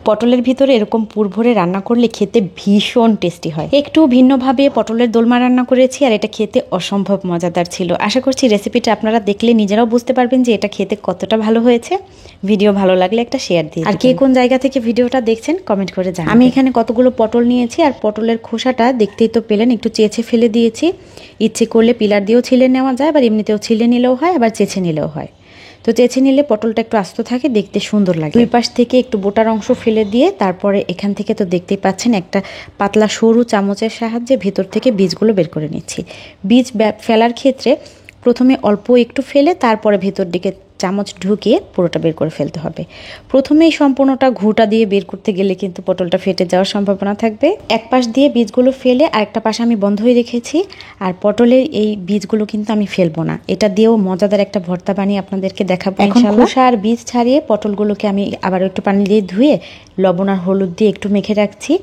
পটলের ভিতরে এরকম পুর ভরে রান্না করলে খেতে ভীষণ টেস্টি হয়। একটু ভিন্নভাবে পটলের দোলমা রান্না করেছি আর এটা খেতে অসম্ভব মজাদার ছিল। আশা করছি রেসিপিটা আপনারা দেখলে নিজেরাও বুঝতে পারবেন যে এটা খেতে কতটা ভালো হয়েছে। ভিডিও ভালো লাগলে একটা শেয়ার দিয়ে আর কে কোন জায়গা থেকে ভিডিওটা দেখছেন কমেন্ট করে জানাবেন। আমি এখানে কতগুলো পটল নিয়েছি আর পটলের খোসাটা দেখতেই তো পেলেন একটু চেঁচে ফেলে দিয়েছি। ইচ্ছে করলে পিলার দিয়েও ছিলে নেওয়া যায়, আবার এমনিতেও ছিলে নিলেও হয়, আবার চেঁচে নিলেও হয়। তো চেঁচে নিলে পটলটা একটু আস্ত থাকে, দেখতে সুন্দর লাগে। দুই পাশ থেকে একটু বোটার অংশ ফেলে দিয়ে তারপরে এখান থেকে তো দেখতেই পাচ্ছেন একটা পাতলা সরু চামচের সাহায্যে ভেতর থেকে বীজগুলো বের করে নিচ্ছি। বীজ ফেলার ক্ষেত্রে প্রথমে অল্প একটু ফেলে তারপরে ভেতর দিকে চামচ ঢুকিয়ে পুরোটা বের করে ফেলতে হবে। প্রথমেই সম্পূর্ণটা ঘুটা দিয়ে বের করতে গেলে কিন্তু পটলটা ফেটে যাওয়ার সম্ভাবনা থাকবে। এক পাশ দিয়ে বীজগুলো ফেলে আরেকটা পাশ আমি বন্ধ হয়ে রেখেছি। আর পটলের এই বীজগুলো কিন্তু আমি ফেলবো না, এটা দিয়েও মজাদার একটা ভর্তা বানিয়ে আপনাদেরকে দেখাবো। এখন খোসা আর বীজ ছাড়িয়ে পটলগুলোকে আমি আবার একটু পানি দিয়ে ধুয়ে লবণ আর হলুদ দিয়ে একটু মেখে রাখছি।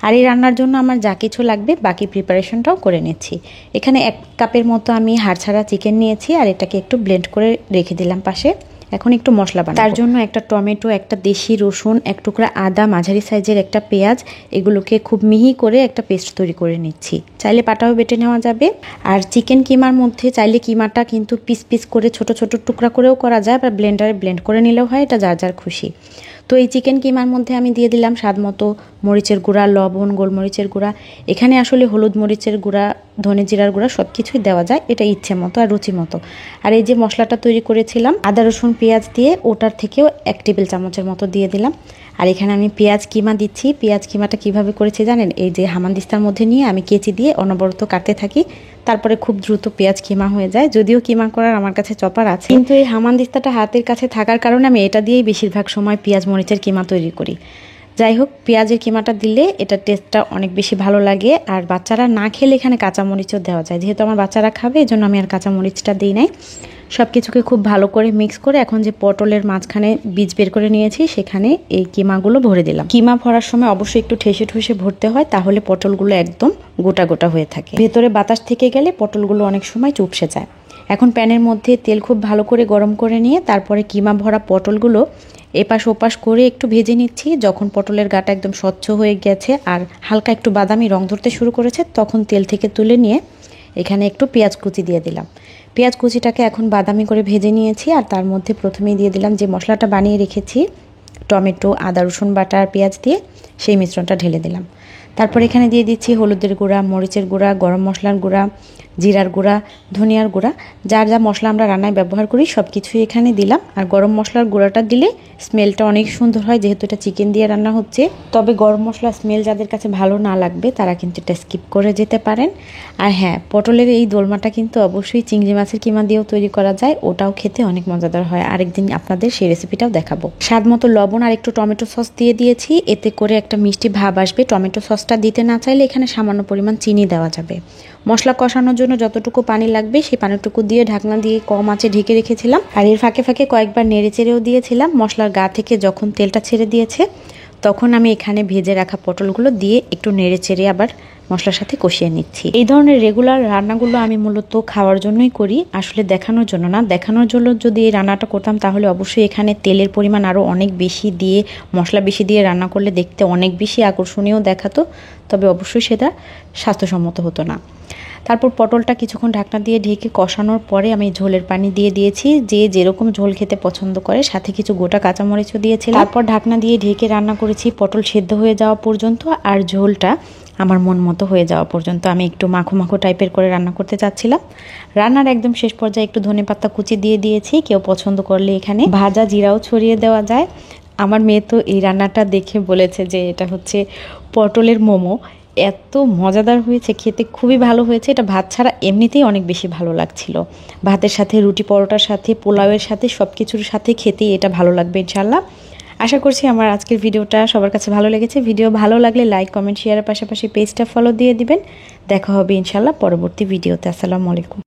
আর এই রান্নার জন্য আমার যা কিছু লাগবে বাকি প্রিপারেশনটাও করে নিচ্ছি। এখানে 1 কাপের মতো আমি হাড় ছাড়া চিকেন নিয়েছি আর এটাকে একটু ব্লেন্ড করে রেখে দিলাম পাশে। এখন একটু মশলা বানাবো। তার জন্য একটা টমেটো, একটা দেশি রসুন, 1 টুকরা আদা, মাঝারি সাইজের একটা পেঁয়াজ, এগুলোকে খুব মিহি করে একটা পেস্ট তৈরি করে নিচ্ছি। চাইলে পাটাও বেটে নেওয়া যাবে। আর চিকেন কিমার মধ্যে চাইলে কিমাটা কিন্তু পিস পিস করে ছোট ছোট টুকরা করেও করা যায়, বা ব্লেন্ডারে ব্লেন্ড করে নিলেও হয়, এটা যার যার খুশি। তো এই চিকেন কিমার মধ্যে আমি দিয়ে দিলাম স্বাদ মতো মরিচের গুঁড়া, লবণ, গোলমরিচের গুঁড়া। এখানে আসলে হলুদ মরিচের গুঁড়া, ধনে জিরার গুঁড়া সব কিছুই দেওয়া যায়, এটা ইচ্ছে মতো আর রুচি মতো। আর এই যে মশলাটা তৈরি করেছিলাম আদা রসুন পেঁয়াজ দিয়ে, ওটার থেকেও 1 টেবিল চামচের মতো দিয়ে দিলাম। আর এখানে আমি পেঁয়াজ কিমা দিচ্ছি। পেঁয়াজ কিমাটা কিভাবে করেছি জানেন? এই যে হামানদিস্তার মধ্যে নিয়ে আমি কেচি দিয়ে অনবরত কাটতে থাকি, তারপরে খুব দ্রুত পেঁয়াজ কিমা হয়ে যায়। যদিও কিমা করার আমার কাছে চপার আছে, কিন্তু এই হামানদিস্তাটা হাতের কাছে থাকার কারণে আমি এটা দিয়েই বেশিরভাগ সময় পেঁয়াজ মরিচের কিমা তৈরি করি। যাই হোক, পেঁয়াজের কিমাটা দিলে এটা টেস্টটা অনেক বেশি ভালো লাগে। আর বাচ্চারা না খেলে এখানে কাঁচামরিচও দেওয়া যায়, যেহেতু আমার বাচ্চারা খাবে এই জন্য আমি আর কাঁচামরিচটা দিই নাই। সব কিছুকে খুব ভালো করে মিক্স করে এখন যে পটলের মাঝখানে বীজ বের করে নিয়েছি সেখানে এই কিমাগুলো ভরে দিলাম। কিমা ভরার সময় অবশ্যই একটু ঠেসে ঠুসে ভরতে হয়, তাহলে পটলগুলো একদম গোটা গোটা হয়ে থাকে। ভেতরে বাতাস থেকে গেলে পটলগুলো অনেক সময় চুপসে যায়। এখন প্যানের মধ্যে তেল খুব ভালো করে গরম করে নিয়ে তারপরে কিমা ভরা পটলগুলো এপাশ ওপাশ করে একটু ভেজে নিচ্ছি। যখন পটলের গাটা একদম স্বচ্ছ হয়ে গেছে আর হালকা একটু বাদামি রং ধরতে শুরু করেছে, তখন তেল থেকে তুলে নিয়ে এখানে একটু পেঁয়াজ কুচি দিয়ে দিলাম। পেঁয়াজ কুচিটাকে এখন বাদামি করে ভেজে নিয়েছি। আর তার মধ্যে প্রথমেই দিয়ে দিলাম যে মশলাটা বানিয়ে রেখেছি, টমেটো, আদা রসুন বাটা আর পেঁয়াজ দিয়ে সেই মিশ্রণটা ঢেলে দিলাম। তারপর এখানে দিয়ে দিচ্ছি হলুদের গুঁড়া, মরিচের গুঁড়া, গরম মশলার গুঁড়া, জিরার গুঁড়া, ধনিয়ার গুঁড়া, যার যা মশলা আমরা রান্নায় ব্যবহার করি সব কিছুই এখানে দিলাম। আর গরম মশলার গুঁড়াটা দিলে স্মেলটা অনেক সুন্দর হয়, যেহেতু এটা চিকেন দিয়ে রান্না হচ্ছে। তবে গরম মশলা স্মেল যাদের কাছে ভালো না লাগবে তারা কিন্তু এটা স্কিপ করে যেতে পারেন। আর হ্যাঁ, পটলের এই দোলমাটা কিন্তু অবশ্যই চিংড়ি মাছের কিমা দিয়েও তৈরি করা যায়, ওটাও খেতে অনেক মজাদার হয়। আরেকদিন আপনাদের সেই রেসিপিটাও দেখাবো। স্বাদ মতো লবণ আর একটু টমেটো সস দিয়ে দিয়েছি, এতে করে একটা মিষ্টি ভাব আসবে। টমেটো সসটা দিতে না চাইলে এখানে সামান্য পরিমাণ চিনি দেওয়া যাবে। মশলা কষানোর জন্য যতটুকু পানি লাগবে সেই পানিটুকু দিয়ে ঢাকনা দিয়ে কম আঁচে ঢেকে রেখেছিলাম। আর এর ফাঁকে ফাঁকে কয়েকবার নেড়ে চেড়েও দিয়েছিলাম। মশলার গা থেকে যখন তেলটা ছেড়ে দিয়েছে তখন আমি এখানে ভেজে রাখা পটলগুলো দিয়ে একটু নেড়ে চেড়ে আবার মশলার সাথে কষিয়ে নিচ্ছি। এই ধরনের রেগুলার রান্নাগুলো আমি মূলত খাওয়ার জন্যই করি, আসলে দেখানোর জন্য না। দেখানোর জন্য যদি এই রান্নাটা করতাম তাহলে অবশ্যই এখানে তেলের পরিমাণ আরও অনেক বেশি দিয়ে, মশলা বেশি দিয়ে রান্না করলে দেখতে অনেক বেশি আকর্ষণীয় দেখাতো, তবে অবশ্যই সেটা স্বাস্থ্যসম্মত হতো না। তারপর পটলটা কিছুক্ষণ ঢাকনা দিয়ে ঢেকে কষানোর পরে আমি ঝোলের পানি দিয়ে দিয়েছি, যে যেরকম ঝোল খেতে পছন্দ করে, সাথে কিছু গোটা কাঁচামরিচও দিয়েছিলাম। তারপর ঢাকনা দিয়ে ঢেকে রান্না করেছি পটল সেদ্ধ হয়ে যাওয়া পর্যন্ত, আর ঝোলটা আমার মন মতো হয়ে যাওয়া পর্যন্ত। আমি একটু মাখো মাখো টাইপের করে রান্না করতে চাচ্ছিলাম। রান্নার একদম শেষ পর্যায়ে একটু ধনেপাতা কুচি দিয়ে দিয়েছি, কেউ পছন্দ করলে এখানে ভাজা জিরাও ছড়িয়ে দেওয়া যায়। আমার মেয়ে তো এই রান্নাটা দেখে বলেছে যে এটা হচ্ছে পটলের মোমো। এত মজাদার হয়েছে, খেতে খুবই ভালো হয়েছে। এটা ভাত ছাড়া এমনিতেই অনেক বেশি ভালো লাগছিল। ভাতের সাথে, রুটি পরোটার সাথে, পোলাওয়ের সাথে, সব কিছুর সাথে খেতেই এটা ভালো লাগবে ইনশাল্লাহ। আশা করছি আমার আজকের ভিডিওটা সবার কাছে ভালো লেগেছে। ভিডিও ভালো লাগলে লাইক, কমেন্ট, শেয়ারের পাশাপাশি পেজটা ফলো দিয়ে দিবেন। দেখা হবে ইনশাল্লাহ পরবর্তী ভিডিওতে। আসসালামু আলাইকুম।